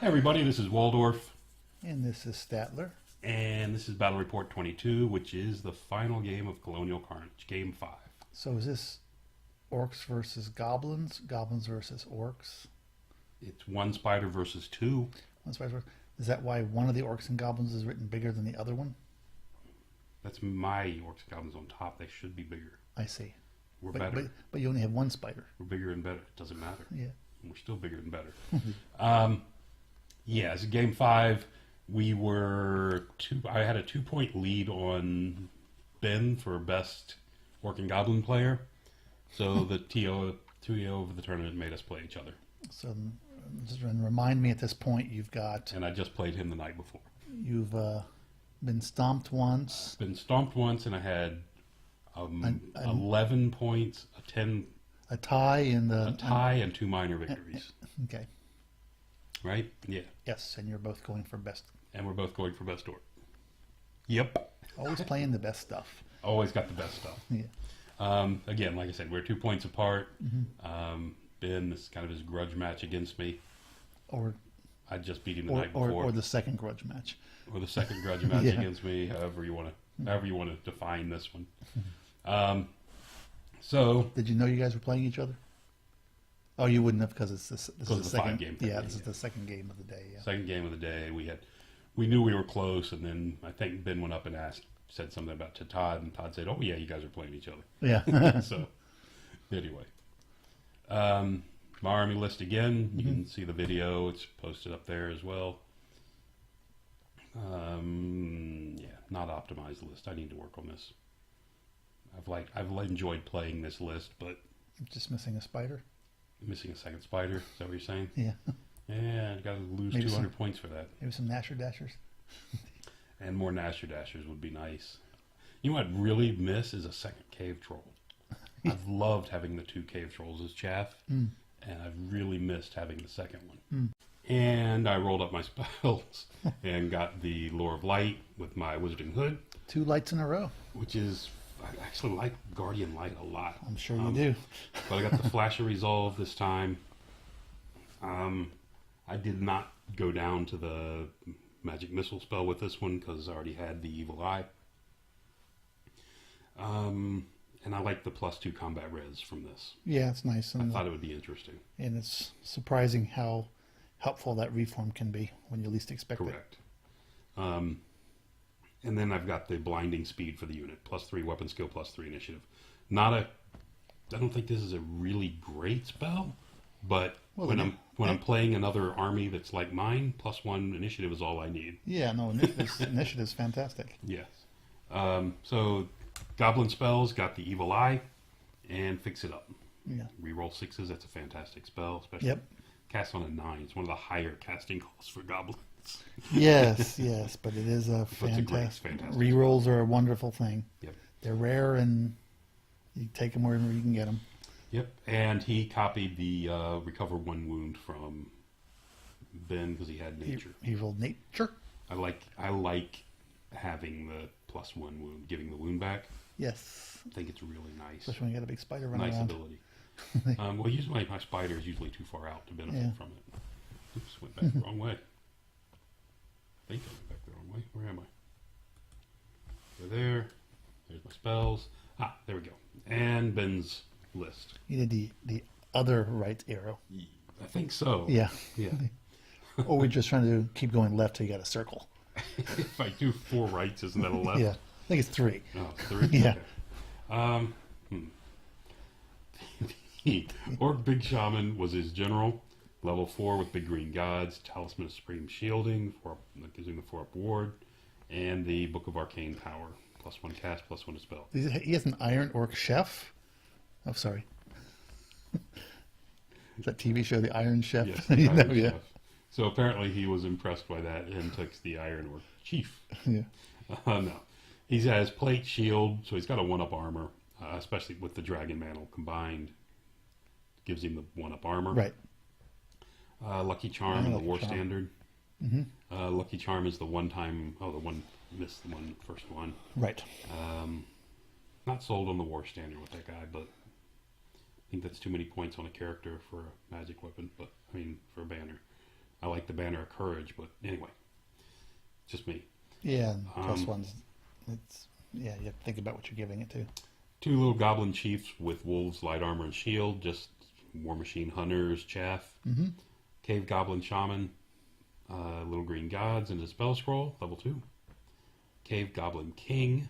Hi everybody, this is Waldorf. And this is Statler. And this is Battle Report 22, which is the final game of Colonial Carnage, Game 5. So is this Orcs versus Goblins? Goblins versus Orcs? It's one spider versus two. Is that why one of the Orcs and Goblins is written bigger than the other one? That's my Orcs and Goblins on top. They should be bigger. I see. We're better. But you only have one spider. We're bigger and better. It doesn't matter. Yeah. We're still bigger and better. Yeah, so Game 5, we were I had a 2-point lead on Ben for best Orc and Goblin player. So the TO of the tournament made us play each other. So just remind me at this point, you've got... And I just played him the night before. You've been stomped once. Been stomped once, and I had 11 points, a tie, and 2 minor victories. Okay. Right? Yeah. Yes, and you're both going for best. And we're both going for best orc. Yep. Always playing the best stuff. Always got the best stuff. Yeah. Again, like I said, we're 2 points apart. Ben, this is kind of his grudge match against me. Or I just beat him the night before. Or the second grudge match. Or the second grudge match against me, however you want to define this one. So did you know you guys were playing each other? Oh, you wouldn't have, because this is the second game thing. Yeah, this is the second game of the day. Yeah. Second game of the day. We knew we were close, and then I think Ben went up and said something about to Todd, and Todd said, "Oh yeah, you guys are playing each other." Yeah. So anyway, my army list again. You can see the video; it's posted up there as well. Yeah, not optimized list. I need to work on this. I've enjoyed playing this list, but just missing a spider. Missing a second spider. Is that what you're saying? Yeah. Yeah, got to lose Maybe 200 points for that. Maybe some Nasher Dashers. And more Nasher Dashers would be nice. You know what I'd really miss is a second cave troll. I've loved having the 2 cave trolls as chaff, and I've really missed having the second one. And I rolled up my spells and got the Lure of Light with my Wizarding Hood. 2 lights in a row. Which is, I actually like Guardian Light a lot. I'm sure you do. But I got the Flash of Resolve this time. I did not go down to the Magic Missile spell with this one because I already had the Evil Eye. And I like the +2 combat res from this. Yeah, it's nice. And I thought it would be interesting. And it's surprising how helpful that reform can be when you least expect it. Correct. And then I've got the Blinding Speed for the unit. +3 weapon skill, +3 initiative. I don't think this is a really great spell, but when I'm playing another army that's like mine, +1 initiative is all I need. Yeah, no, initiative's fantastic. Yes. So Goblin spells, got the Evil Eye, and Fix It Up. Yeah. Reroll 6s, that's a fantastic spell, especially cast on a 9. It's one of the higher casting costs for goblins. Yes, but it is a fantastic. Rerolls are a wonderful thing. Yep. They're rare, and you take them wherever you can get them. Yep, and he copied the recover 1 wound from Ben because he had nature. He rolled nature. I like having the +1 wound, giving the wound back. Yes. I think it's really nice. Especially when you got a big spider running around. Nice ability. Well, usually my spider is usually too far out to benefit from it. Oops, went back the wrong way. I think I went back the wrong way. Where am I? Go there. There's my spells. There we go. And Ben's list. You did the other right arrow. I think so. Yeah. Yeah. Or we're just trying to keep going left till you got a circle. If I do 4 rights, isn't that a left? Yeah. I think it's 3. Oh, 3? Yeah. Okay. The Orc Big Shaman was his general. Level 4 with Big Green Gods, Talisman of Supreme Shielding, using the 4-up ward, and the Book of Arcane Power. +1 cast, +1 to spell. He has an Iron Orc Chef? Oh, sorry. Is that TV show, The Iron Chef? Yes, the Iron Chef. So apparently he was impressed by that and took the Iron Orc Chief. Yeah. No. He has Plate, Shield, so he's got a 1-up armor, especially with the Dragon Mantle combined. Gives him the 1-up armor. Right. Lucky Charm and the War Standard. Lucky Charm is the one-time... Oh, missed the first one. Right. Not sold on the War Standard with that guy, but I think that's too many points on a character for a magic weapon, for a banner. I like the Banner of Courage, but anyway, just me. Yeah, +1's. You have to think about what you're giving it to. 2 little goblin chiefs with wolves, light armor, and shield. Just War Machine Hunters, chaff. Mm-hmm. Cave Goblin Shaman, little green gods, and a spell scroll, level 2. Cave Goblin King.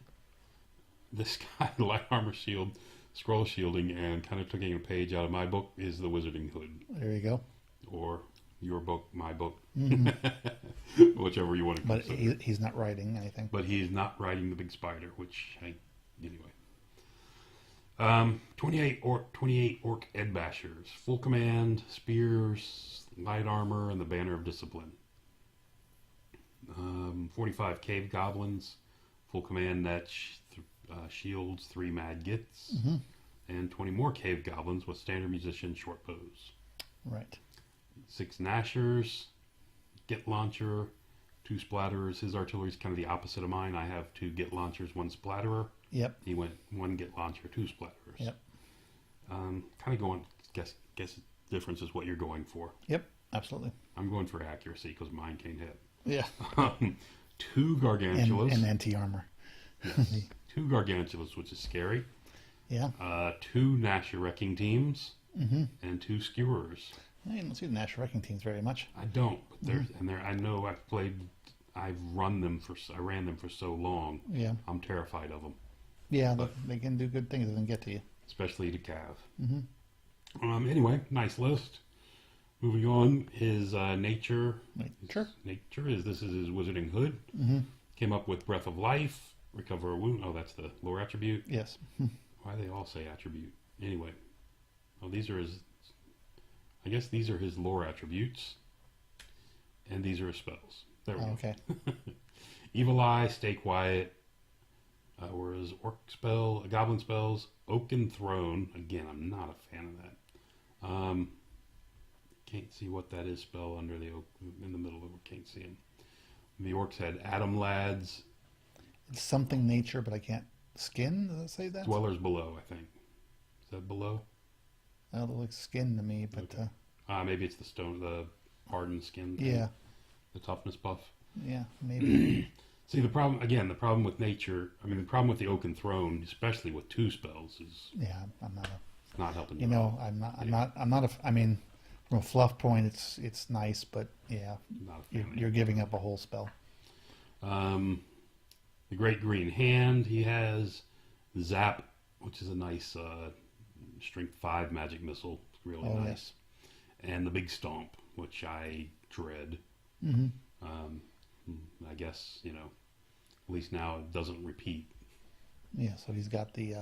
This guy, light armor, shield, scroll shielding, and kind of taking a page out of my book is the Wizarding Hood. There you go. Or your book, my book, Mm-hmm. whichever you want to consider. But he's not writing anything. But he's not riding the big spider, anyway. 28 orc Ed Bashers, full command, spears, light armor, and the Banner of Discipline. 45 Cave Goblins, full command, net, shields, 3 Mad Gits, Mm-hmm. and 20 more Cave Goblins with standard musician, short bows. Right. 6 Nashers, Git Launcher, 2 Splatterers. His artillery is kind of the opposite of mine. I have 2 Git Launchers, 1 Splatterer. Yep. He went 1 Git Launcher, 2 Splatterers. Yep. Kind of going, guess the difference is what you're going for. Yep, absolutely. I'm going for accuracy because mine can't hit. Yeah. 2 Gargantulas. And anti-armor. Yes. 2 Gargantulas, which is scary. Yeah. 2 Nasher Wrecking Teams. Mm-hmm. And 2 Skewers. I don't see the Nash Wrecking Teams very much. I don't, but I know I ran them for so long. Yeah. I'm terrified of them. Yeah, they can do good things and get to you. Especially to Cav. Mm-hmm. Anyway, nice list. Moving on, his nature. Sure. Nature is his Wizarding Hood. Mm-hmm. Came up with Breath of Life, recover a wound. Oh, that's the lore attribute. Yes. Why do they all say attribute? Anyway, these are his. I guess these are his lore attributes, and these are his spells. There we go. Okay. Evil Eye, Stay Quiet, or his Orc spell, Goblin spells, Oaken Throne. Again, I'm not a fan of that. Can't see what that is spell under the oak in the middle of it. Can't see him. The Orcs had Atom Lads. It's something nature, but I can't. Skin? Does it say that? Dwellers Below, I think. Is that below? That looks like skin to me, but okay. Maybe it's the hardened skin thing. Yeah. The toughness buff. Yeah, maybe. See, the problem with nature, the problem with the Oaken Throne, especially with 2 spells, is I'm not helping you. You know, I'm not from a fluff point, it's nice, but yeah, you're giving up a whole spell. The Great Green Hand, he has Zap, which is a nice strength 5 magic missile. It's really nice. Yes. And the Big Stomp, which I dread. Mm-hmm. I guess, at least now it doesn't repeat. Yeah, so he's got the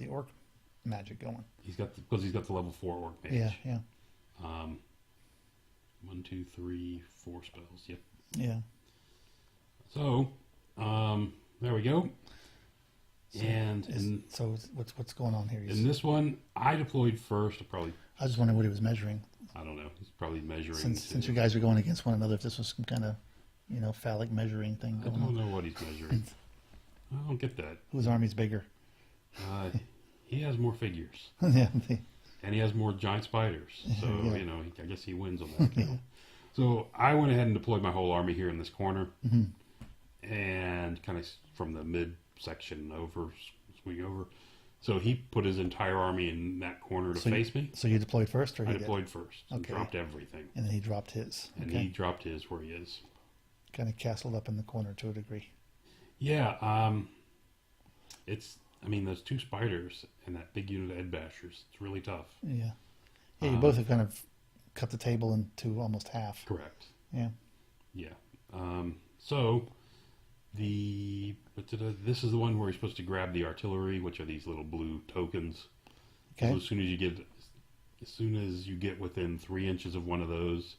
orc magic going. He's got the level 4 orc mage. Yeah, yeah. 1, 2, 3, 4 spells. Yep. Yeah. So, there we go. So what's going on here? In this one, I deployed first. I was wondering what he was measuring. I don't know. He's probably measuring. Since you guys are going against one another, if this was some kind of, phallic measuring thing going on. I don't know what he's measuring. I don't get that. Whose army's bigger? He has more figures. Yeah. And he has more giant spiders. So, yeah. I guess he wins on that. Yeah. So I went ahead and deployed my whole army here in this corner. Mm-hmm. And kind of from the mid-section swing over. So he put his entire army in that corner to face me. So you deployed first? Or I deployed first. And dropped everything. And then he dropped his. And he dropped his where he is. Kind of castled up in the corner to a degree. Yeah. Those 2 spiders and that big unit of Ed Bashers, it's really tough. Yeah. Yeah, you both have kind of cut the table into almost half. Correct. Yeah. Yeah. So this is the one where you're supposed to grab the artillery, which are these little blue tokens. Okay. So as soon as you get within 3 inches of one of those,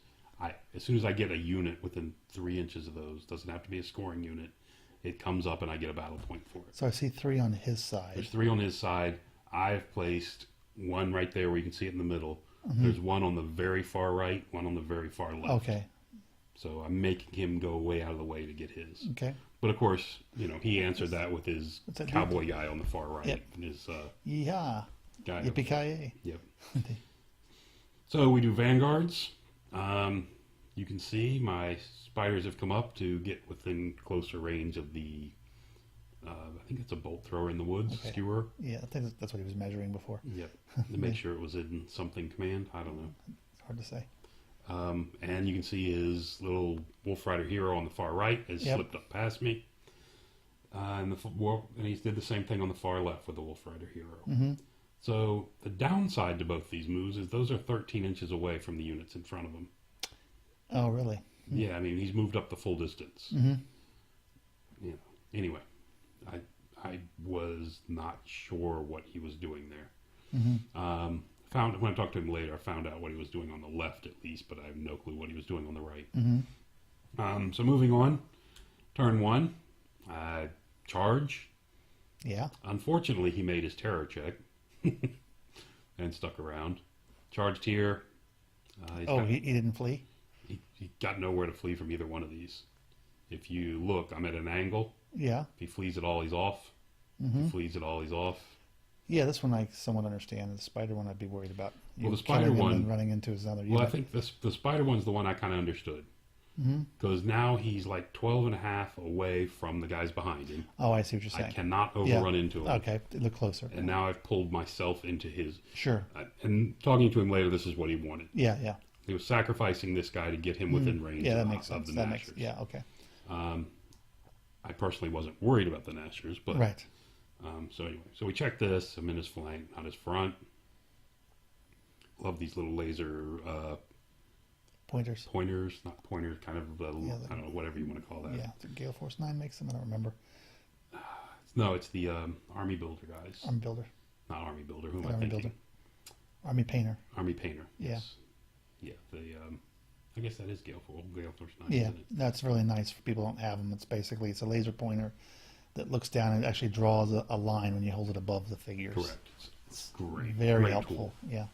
as soon as I get a unit within 3 inches of those, doesn't have to be a scoring unit, it comes up and I get a battle point for it. So I see 3 on his side. There's 3 on his side. I've placed 1 right there where you can see it in the middle. Mm-hmm. There's 1 on the very far right, 1 on the very far left. Okay. So I'm making him go way out of the way to get his. Okay. But of course, he answered that with his cowboy guy on the far right. Yep. And his yeah. guy. Yippee-ki-yay. Yep. So we do vanguards. you can see my spiders have come up to get within closer range of the, I think it's a bolt thrower in the woods, skewer. Yeah, I think that's what he was measuring before. Yep, to make sure it was in something command. I don't know. It's hard to say. And you can see his little Wolf Rider hero on the far right has slipped up past me. And he did the same thing on the far left with the Wolf Rider hero. So the downside to both these moves is those are 13 inches away from the units in front of him. Oh, really? Yeah, I mean, he's moved up the full distance. Anyway, I was not sure what he was doing there. When I talked to him later, I found out what he was doing on the left at least, but I have no clue what he was doing on the right. So moving on, turn 1, charge. Yeah. Unfortunately, he made his terror check and stuck around. Charged here. He didn't flee? He got nowhere to flee from either one of these. If you look, I'm at an angle. Yeah. If he flees at all, he's off. If he flees at all, he's off. Yeah, this one I somewhat understand. The spider one I'd be worried about. Well, the spider one running into his other unit. Well, I think the spider one's the one I kind of understood. Because now he's like 12 and a half away from the guys behind him. Oh, I see what you're saying. I cannot overrun into him. Okay, look closer. And now I've pulled myself into his. Sure. And talking to him later, this is what he wanted. Yeah, yeah. He was sacrificing this guy to get him within range that makes sense. of the Nashers. Yeah, okay. I personally wasn't worried about the Nashers, but right. So anyway, so we checked this. I'm in his flank, not his front. Love these little laser pointers, not pointers, kind of I don't know, whatever you want to call that. Yeah, Gale Force 9 makes them. I don't remember. No, it's the Army Builder guys. Army Builder. Not Army Builder. Who am I Army thinking? Builder. Army Painter. Army Painter. Yes. Yeah. Yeah. I guess that is Gale Force 9. Yeah, isn't it? that's really nice for people who don't have them. It's a laser pointer that looks down and actually draws a line when you hold it above the figures. Correct. It's great. Very great helpful. Tool. Yeah.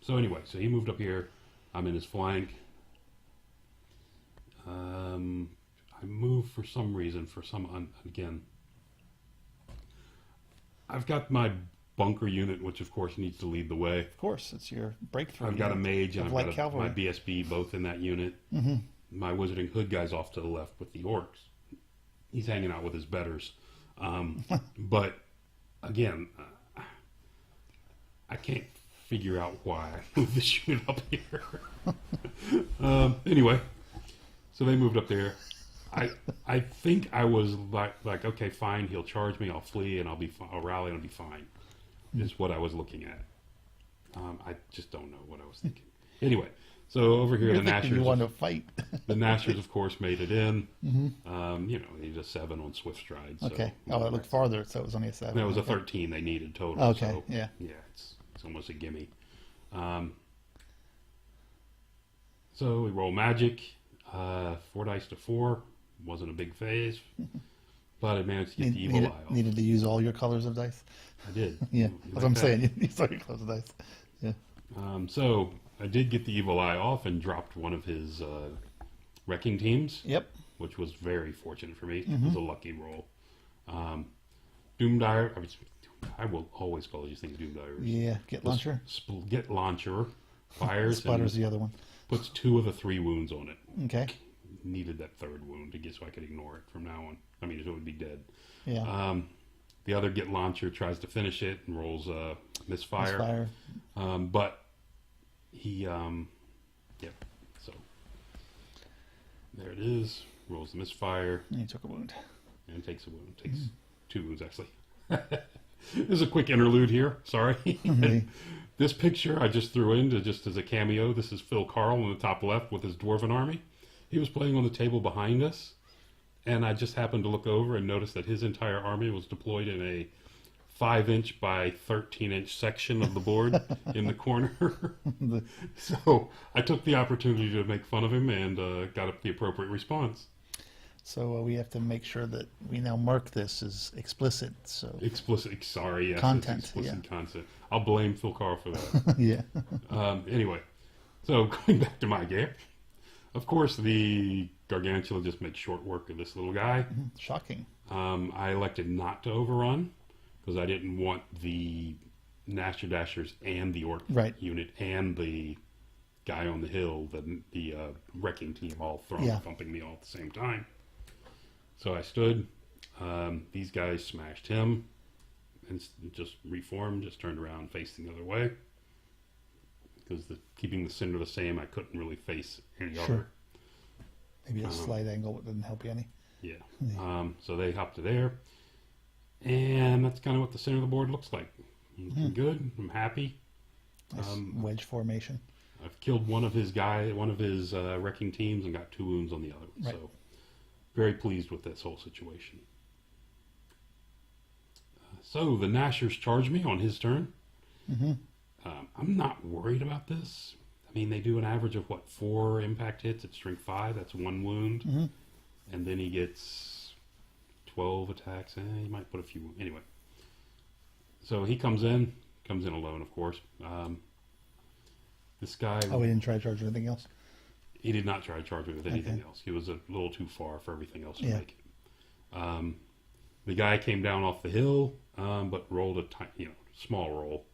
So anyway, so he moved up here. I'm in his flank. I moved for some reason, again, I've got my bunker unit, which of course needs to lead the way. Of course, it's your breakthrough. I've got a mage and I've got my BSB both in that unit. My Wizarding Hood guy's off to the left with the Orcs. He's hanging out with his betters. But again, I can't figure out why I moved this unit up here. Anyway, so they moved up there. I think I was like, okay, fine, he'll charge me, I'll flee, and I'll rally, and I'll be fine. Is what I was looking at. I just don't know what I was thinking. Anyway, so over here, the Nashers. You want to fight? The Nashers, of course, made it in. They need a 7 on Swift Stride. So, okay. Oh, it looked farther, so it was only a 7. No, it was a 13 they needed total. Okay. So, yeah. Yeah, it's almost a gimme. So we roll magic. 4 dice to 4. Wasn't a big phase, but I managed to get the evil eye off. Needed to use all your colors of dice? I did. Yeah, that's what I'm saying. You saw your colors of dice. Yeah. So I did get the evil eye off and dropped one of his wrecking teams. Yep. Which was very fortunate for me. It was a lucky roll. Doomdire. I will always call these things Doomdires. Yeah. Get Launcher. Get Launcher. Fires. Sputter's the other one. Puts 2 of the 3 wounds on it. Okay. Needed that 3rd wound to get so I could ignore it from now on. I mean, it would be dead. Yeah. The other Get Launcher tries to finish it and rolls misfire. But he, so there it is. Rolls the misfire. And he took a wound. And takes a wound. Takes 2 wounds, actually. There's a quick interlude here. Sorry. This picture I just threw in just as a cameo. This is Phil Carl in the top left with his Dwarven army. He was playing on the table behind us, and I just happened to look over and notice that his entire army was deployed in a 5-inch by 13-inch section of the board in the corner. So I took the opportunity to make fun of him and got up the appropriate response. So we have to make sure that we now mark this as explicit. So explicit, sorry, yes, content, explicit content. I'll blame Phil Carl for that. Yeah. Anyway, so going back to my game. Of course, the Gargantula just makes short work of this little guy. Shocking. I elected not to overrun because I didn't want the Nasher Dashers and the Orc unit and the guy on the hill, the wrecking team all thumping me all at the same time. So I stood. These guys smashed him and just reformed, just turned around, faced the other way. Because keeping the center the same, I couldn't really face any other. Maybe a slight angle didn't help you any. Yeah. So they hopped to there. And that's kind of what the center of the board looks like. Looking good. I'm happy. Nice wedge formation. I've killed one of his wrecking teams and got 2 wounds on the other one. Right. So very pleased with this whole situation. So the Nashers charge me on his turn. I'm not worried about this. I mean, they do an average of 4 impact hits at strength 5. That's 1 wound. And then he gets 12 attacks. He might put a few. Anyway. So he comes in alone, of course. This guy. Oh, he didn't try to charge anything else? He did not try to charge me with anything else. He was a little too far for everything else to make it. The guy came down off the hill, but rolled a small roll.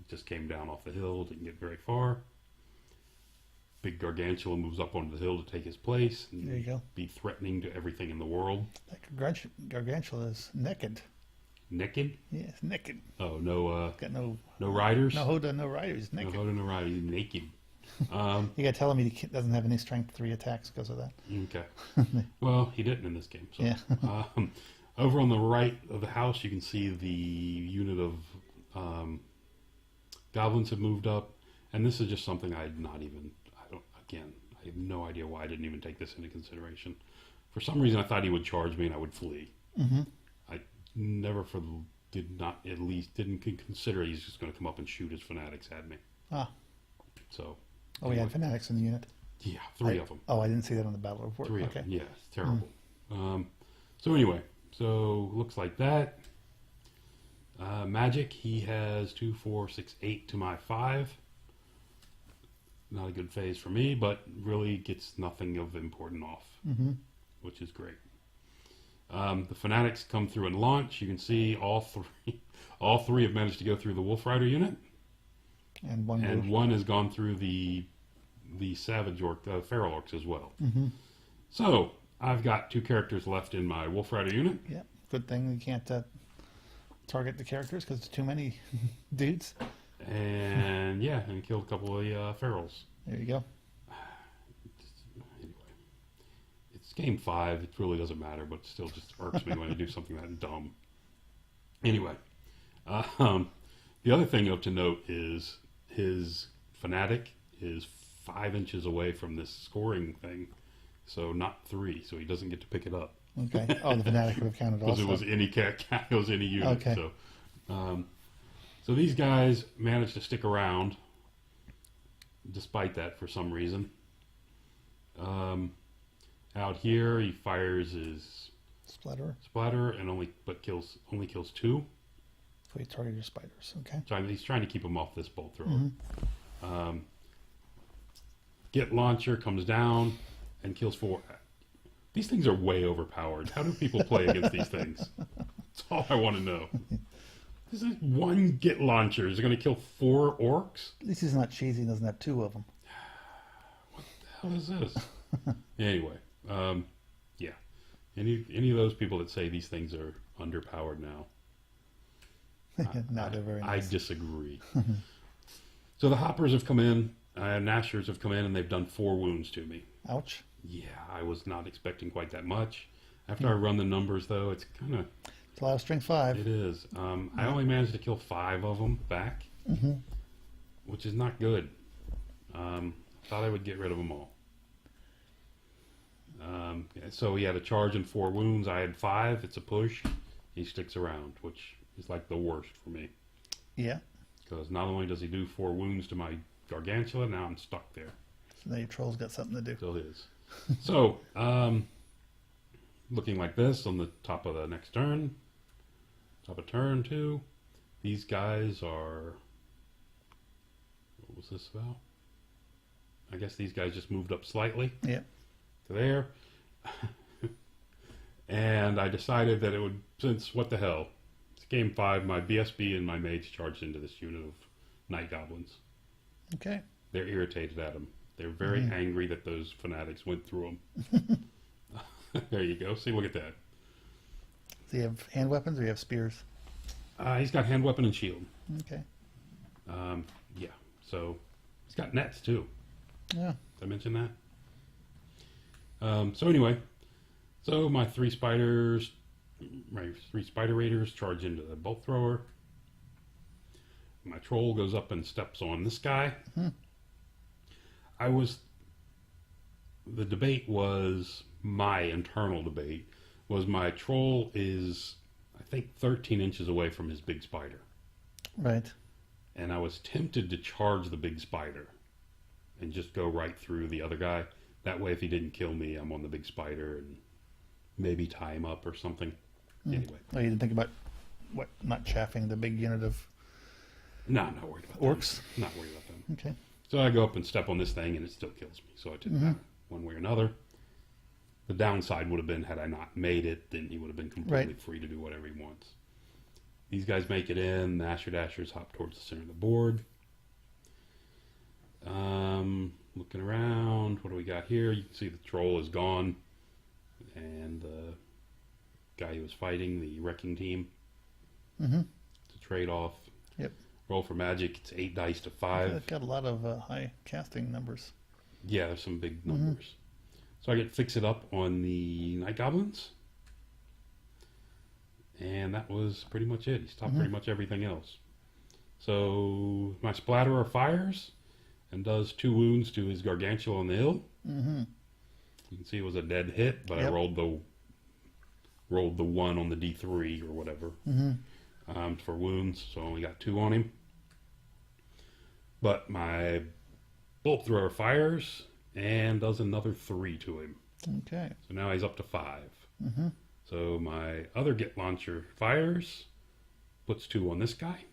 Just came down off the hill, didn't get very far. Big Gargantula moves up onto the hill to take his place. And there you go. Be threatening to everything in the world. That Gargantula is naked. Naked? Yes, naked. Oh, no. Got no riders? No Hoda, no riders. Naked. No Hoda, no riders. He's naked. You got telling me he doesn't have any strength 3 attacks because of that. Okay. Well, he didn't in this game. So. Yeah. Over on the right of the house, you can see the unit of goblins have moved up, and this is just something I have no idea why I didn't even take this into consideration. For some reason, I thought he would charge me and I would flee. I never didn't consider he's just going to come up and shoot his fanatics at me. So. Oh, he had fanatics in the unit? Yeah, 3 of them. Oh, I didn't see that on the battle report. 3 of them, yeah, it's terrible. So anyway, looks like that. Magic, he has 2, 4, 6, 8 to my 5. Not a good phase for me, but really gets nothing of important off, which is great. The fanatics come through and launch. You can see all three have managed to go through the Wolf Rider unit, and one has gone through the Savage Orc, Feral Orcs as well. So I've got 2 characters left in my Wolf Rider unit. Yeah, good thing you can't target the characters because it's too many dudes. And and killed a couple of ferals. There you go. Anyway, it's game 5. It really doesn't matter, but still just irks me when I do something that dumb. Anyway, the other thing to note is his fanatic is 5 inches away from this scoring thing, so not 3, so he doesn't get to pick it up. Okay. Oh, the fanatic would have counted also. Because it was any unit. Okay. So these guys managed to stick around despite that for some reason. Out here, he fires his splatter and only kills 2. So you target your spiders. Okay. So he's trying to keep them off this bolt thrower. Get launcher comes down and kills 4. These things are way overpowered. How do people play against these things? That's all I want to know. This is 1 get launcher. Is it going to kill 4 orcs? At least he's not cheesy. He doesn't have 2 of them. What the hell is this? Anyway, yeah. Any of those people that say these things are underpowered now, They're very nice. I disagree. So the hoppers have come in. Nashers have come in, and they've done 4 wounds to me. Ouch. Yeah, I was not expecting quite that much. After I run the numbers, though, it's kind of... It's a lot of strength 5. It is. I only managed to kill 5 of them back, which is not good. Thought I would get rid of them all. So he had a charge and 4 wounds. I had 5. It's a push. He sticks around, which is like the worst for me. Yeah. Because not only does he do 4 wounds to my Gargantula, now I'm stuck there. So now your troll's got something to do. Still is. So, looking like this on the top of the next turn. Top of turn 2. These guys are... What was this about? I guess these guys just moved up slightly. Yeah. To there. And I decided that it would... Since, what the hell? It's game 5. My BSB and my mage charged into this unit of night goblins. Okay. they're irritated at him. They're very angry that those fanatics went through them. There you go. See, look at that. Do you have hand weapons or you have spears? He's got hand weapon and shield. Okay. Yeah. So he's got nets too. Yeah. Did I mention that? So anyway, so my three spider raiders charge into the bolt thrower. My troll goes up and steps on this guy. The debate was, my internal debate was, my troll is, I think, 13 inches away from his big spider. Right. And I was tempted to charge the big spider and just go right through the other guy. That way, if he didn't kill me, I'm on the big spider and maybe tie him up or something. Anyway. Oh, you didn't think about not chaffing the big unit of No, I'm not worried about orcs? them. Not worried about them. Okay. So I go up and step on this thing and it still kills me. So it didn't matter one way or another. The downside would have been, had I not made it, then he would have been completely free to do whatever he wants. These guys make it in. The Asher Dashers hop towards the center of the board. Looking around. What do we got here? You can see the troll is gone. And the guy who was fighting, the wrecking team. It's a trade-off. Yep. Roll for magic. It's 8 dice to 5. It's got a lot of high casting numbers. Yeah, there's some big numbers. So I get Fix It Up on the Night Goblins. And that was pretty much it. He stopped pretty much everything else. So my Splatterer fires and does 2 wounds to his Gargantua on the hill. You can see it was a dead hit, but I rolled the 1 on the D3 or whatever for wounds, so I only got 2 on him. But my Bolt Thrower fires and does another 3 to him. Okay. So now he's up to 5. So my other Get Launcher fires, puts 2 on this guy.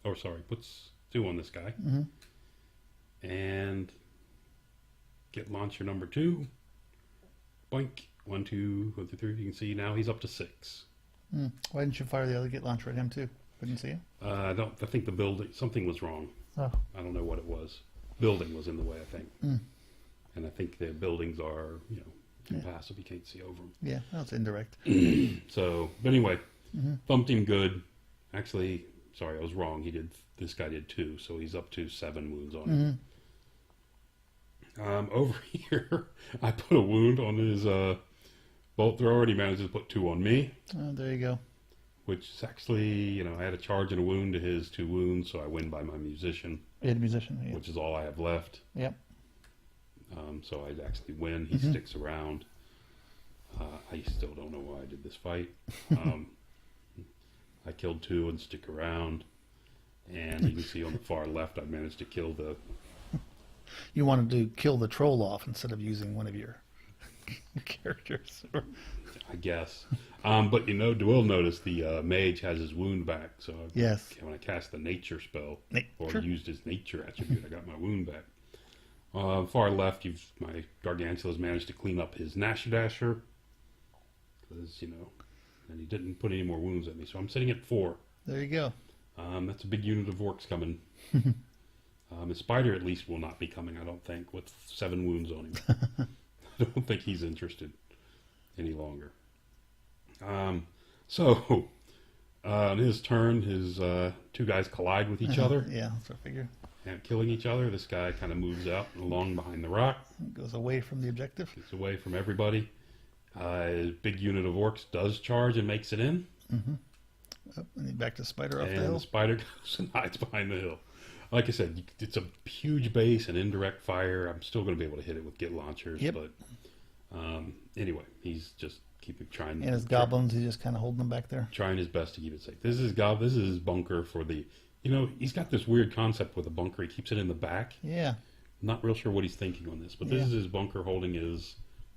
Or sorry, puts 2 on this guy. And Get Launcher number 2. Boink. 1, 2, 1, 2, 3. You can see now he's up to 6. Why didn't you fire the other Get Launcher at him too? Couldn't see him? I think the building, something was wrong. Oh. I don't know what it was. Building was in the way, I think. And I think the buildings are, impassive. You can't see over them. Yeah, that's indirect. So, but anyway, thumped him good. Actually, sorry, I was wrong. This guy did 2, so he's up to 7 wounds on him. Over here, I put a wound on his bolt thrower, and he managed to put 2 on me. Oh, there you go. Which is actually, I had a charge and a wound to his 2 wounds, so I win by my musician. You had a musician, yeah. Which is all I have left. Yep. So I actually win. He sticks around. I still don't know why I did this fight. I killed 2 and stick around. And you can see on the far left, I managed to kill the... You wanted to kill the troll off instead of using one of your characters. I guess. But you will notice the mage has his wound back. So yes. When I cast the nature spell, or used his nature attribute, I got my wound back. Far left, my Gargantua has managed to clean up his Nasher Dasher. Because, and he didn't put any more wounds at me. So I'm sitting at 4. There you go. That's a big unit of orcs coming. His spider at least will not be coming, I don't think, with 7 wounds on him. I don't think he's interested any longer. So, on his turn, his 2 guys collide with each other. Yeah, that's what I figure. And killing each other. This guy kind of moves out along behind the rock. Goes away from the objective. Gets away from everybody. His big unit of orcs does charge and makes it in. Oh, and then back to spider off the hill. And the spider goes and hides behind the hill. Like I said, it's a huge base and indirect fire. I'm still going to be able to hit it with Get Launchers. Yep. But anyway, he's just trying. And his goblins, he's just kind of holding them back there. Trying his best to keep it safe. This is his bunker for the... he's got this weird concept with a bunker. He keeps it in the back. Yeah. Not real sure what he's thinking on this. But this is his bunker holding his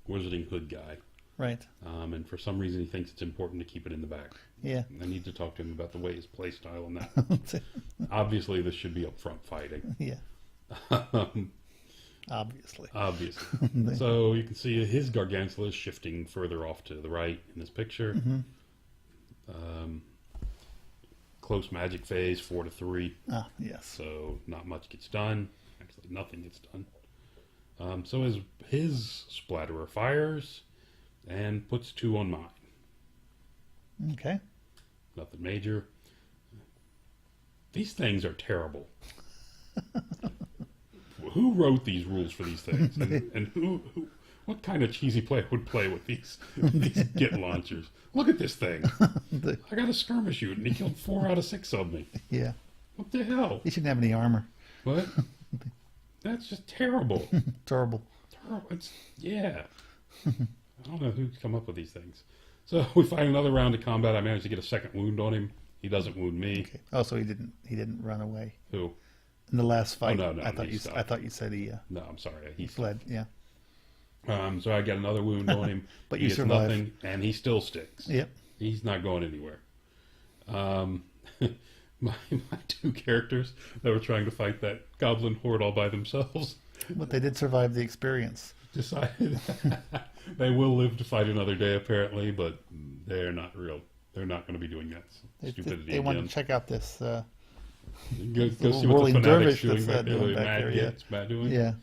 Wizarding Hood guy. Right. And for some reason, he thinks it's important to keep it in the back. Yeah. I need to talk to him about the way his play style on that. Obviously, this should be up front fighting. Yeah. Obviously. So you can see his Gargantua is shifting further off to the right in this picture. Close magic phase, 4 to 3. Ah, yes. So not much gets done. Actually, nothing gets done. So his splatterer fires and puts 2 on mine. Okay. Nothing major. These things are terrible. Who wrote these rules for these things? And what kind of cheesy player would play with these git launchers? Look at this thing. I got a skirmish unit, and he killed 4 out of 6 of me. Yeah. What the hell? He shouldn't have any armor. What? That's just terrible. Terrible. Terrible. Yeah. I don't know who's come up with these things. So we fight another round of combat. I managed to get a 2nd wound on him. He doesn't wound me. Okay. Oh, so he didn't run away. Who? In the last fight. Oh, no, I thought you said he. No, I'm sorry. He fled. Yeah. So I get another wound on him. But he you gets survive. nothing, and he still sticks. Yep. He's not going anywhere. My 2 characters that were trying to fight that goblin horde all by themselves But they did survive the experience. decided they will live to fight another day, apparently, but they're not real. They're not going to be doing that stupidity They want again. to check out this. Go see what the whirling fanatic's dervish doing that's back there. doing back there, yeah. Matt doing. Yeah.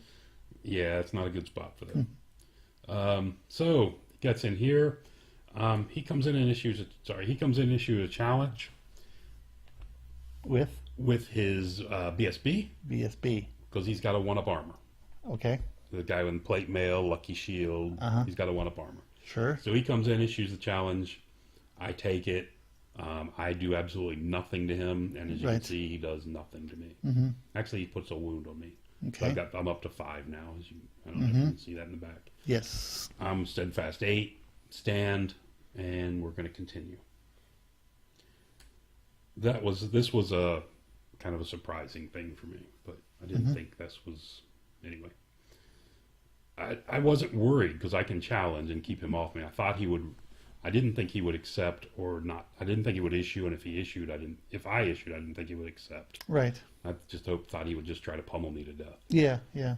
Yeah, it's not a good spot for them. So gets in here. He comes in and issues a challenge with his BSB BSB. because he's got a 1-up armor. Okay. The guy with plate mail, lucky shield, he's got a 1-up armor. Sure. So he comes in, issues the challenge. I take it. I do absolutely nothing to him, and as you can see, he does nothing to me. Mm-hmm. Actually, he puts a wound on me. Okay. So I'm up to 5 now. I don't know if you can see that in the back. Yes. I'm steadfast 8, stand, and we're going to continue. This was a kind of a surprising thing for me, but I didn't think this was anyway. I wasn't worried because I can challenge and keep him off me. I didn't think he would accept or not. I didn't think he would issue, and if I issued, I didn't think he would accept. Right. I just thought he would just try to pummel me to death. Yeah. Yeah.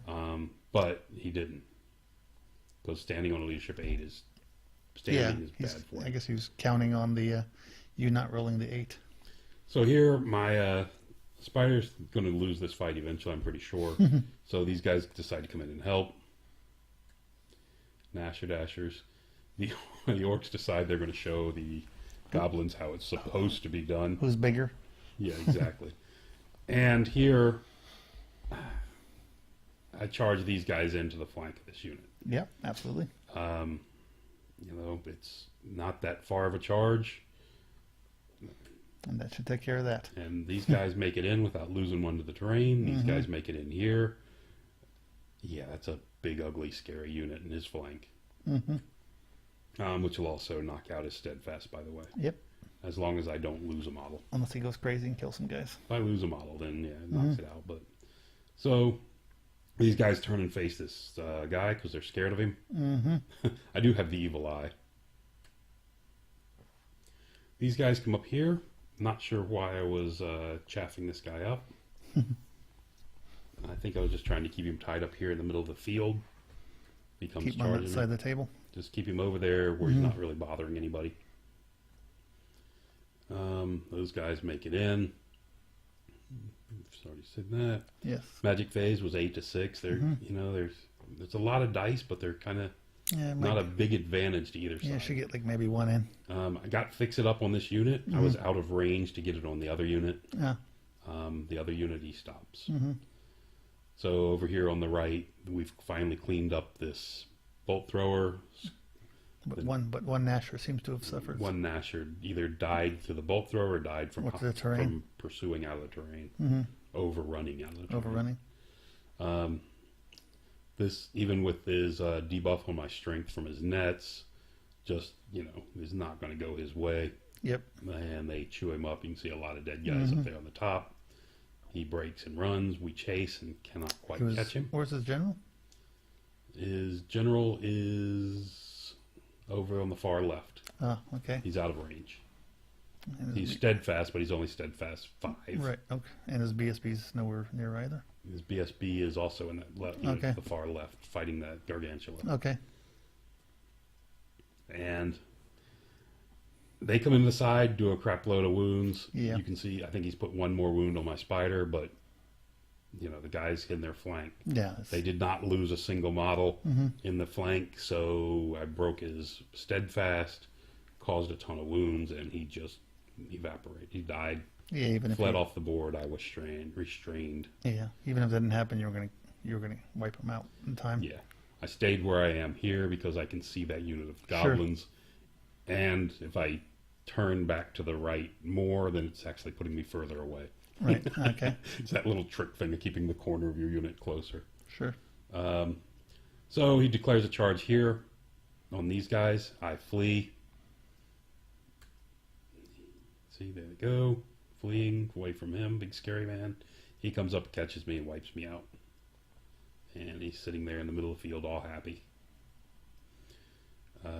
But he didn't. Because standing on a leadership 8 is bad for him. I guess he was counting on the you not rolling the 8. So here, my spider's going to lose this fight eventually, I'm pretty sure. So these guys decide to come in and help. Nasher Dashers. The orcs decide they're going to show the goblins how it's supposed to be done. Who's bigger? Yeah, exactly. And here, I charge these guys into the flank of this unit. Yep, absolutely. It's not that far of a charge. And that should take care of that. And these guys make it in without losing one to the terrain. These guys make it in here. Yeah, that's a big, ugly, scary unit in his flank. Which will also knock out his steadfast, by the way. Yep. As long as I don't lose a model. Unless he goes crazy and kills some guys. If I lose a model, then yeah, it knocks it out. But so these guys turn and face this guy because they're scared of him. I do have the evil eye. These guys come up here. Not sure why I was chaffing this guy up. I think I was just trying to keep him tied up here in the middle of the field. He comes Keep him on charging that me. side of the table. Just keep him over there where he's not really bothering anybody. Those guys make it in. I've already said that. Yes. Magic phase was 8 to 6. There's a lot of dice, but they're kind of not a big advantage to either side. Yeah, should get like maybe 1 in. I got Fix It Up on this unit. I was out of range to get it on the other unit. The other unit he stops. So over here on the right, we've finally cleaned up this bolt thrower. But one Nasher seems to have suffered. One Nasher either died to the bolt thrower or died from pursuing out of the terrain. Overrunning out of the terrain. Overrunning. This, even with his debuff on my strength from his nets, just, is not going to go his way. Yep. And they chew him up. You can see a lot of dead guys up there on the top. He breaks and runs. We chase and cannot quite catch him. Where's his general? His general is over on the far left. Oh, okay. He's out of range. He's steadfast, but he's only steadfast 5. Right, okay. And his BSB's nowhere near either? His BSB is also in that left, the far left, fighting that gargantula. Okay. And they come in the side, do a crap load of wounds. Yeah. You can see, I think he's put 1 more wound on my spider, but the guys in their flank. Yeah. They did not lose a single model in the flank, so I broke his steadfast, caused a ton of wounds, and he just evaporated. He died. Yeah, even fled off the board. I was restrained. Yeah, even if that didn't happen, you were gonna wipe them out in time. Yeah, I stayed where I am here because I can see that unit of goblins, and if I turn back to the right more, then it's actually putting me further away. Right. Okay. It's that little trick thing of keeping the corner of your unit closer. Sure. So he declares a charge here on these guys. I flee. See, there we go. Fleeing away from him, big scary man. He comes up, catches me, and wipes me out. And he's sitting there in the middle of the field, all happy.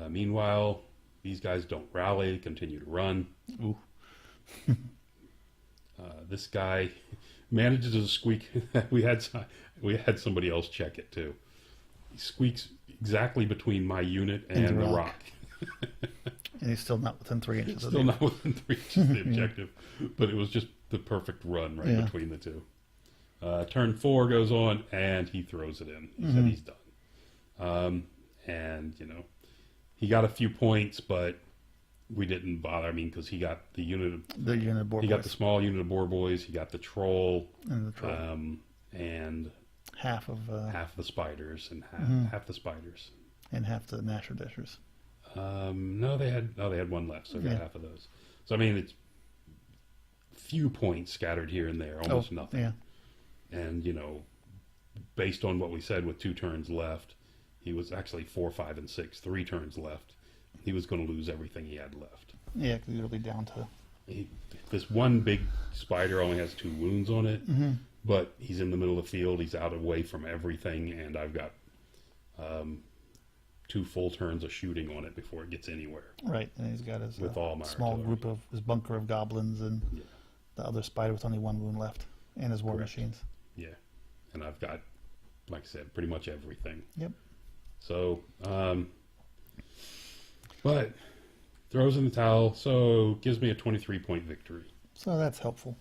Meanwhile, these guys don't rally, continue to run. Ooh. This guy manages to squeak. we had somebody else check it too. He squeaks exactly between my unit and the rock. And he's still not within 3 inches. Still not within 3 inches of the objective, but it was just the perfect run right between the two. Turn 4 goes on, and he throws it in. He said he's done. And he got a few points, but we didn't bother. I mean, because he got the unit of boar. He got the small unit of boar boys. He got the troll, and half of the spiders, and half the spiders, and half the Nasher Dashers. No, they had one left, so I got half of those. So I mean, it's few points scattered here and there, almost nothing. Yeah. And based on what we said, with 2 turns left, he was actually 4, 5, and 6. 3 turns left. He was going to lose everything he had left. Yeah, because he'll be down to. This one big spider only has 2 wounds on it, but he's in the middle of the field. He's out away from everything, and I've got 2 full turns of shooting on it before it gets anywhere. Right, and he's got his with all my small artillery. group of his bunker of goblins and the other spider with only 1 wound left, and his war machines. Yeah, and I've got, like I said, pretty much everything. Yep. So, but throws in the towel, so gives me a 23-point victory. So that's helpful.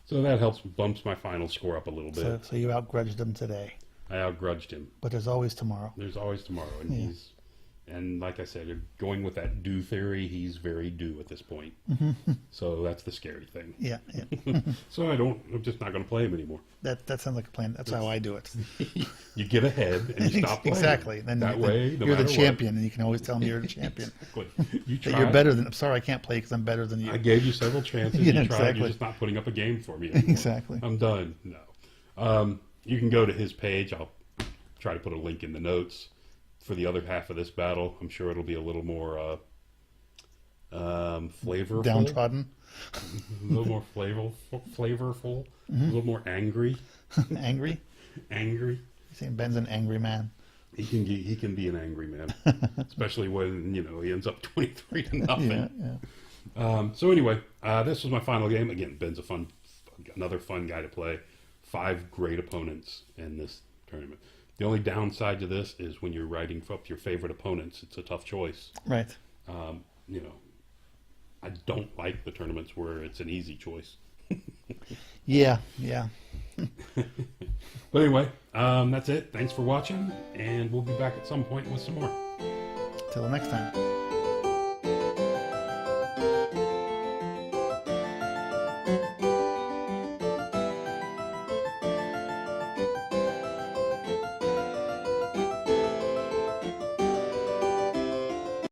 So that bumps my final score up a little bit. So you outgrudged him today. I outgrudged him. But there's always tomorrow. There's always tomorrow, and and like I said, going with that do theory, he's very due at this point. So that's the scary thing. Yeah. So I'm just not going to play him anymore. That sounds like a plan. That's how I do it. You get ahead and you stop playing. Exactly. Then you're the champion, and you can always tell me you're the champion. Exactly. You're better than. I'm sorry, I can't play because I'm better than you. I gave you several chances. You tried. Exactly. You're just not putting up a game for me anymore. Exactly. I'm done. No. You can go to his page. I'll try to put a link in the notes for the other half of this battle. I'm sure it'll be a little more flavorful. Downtrodden. A little more flavorful. A little more angry. Angry? Angry. You're saying Ben's an angry man. He can be an angry man, especially when he ends up 23-0. Yeah. So anyway, this was my final game. Again, Ben's another fun guy to play. 5 great opponents in this tournament. The only downside to this is when you're writing up your favorite opponents, it's a tough choice. Right. I don't like the tournaments where it's an easy choice. Yeah. But anyway, that's it. Thanks for watching, and we'll be back at some point with some more. Till the next time.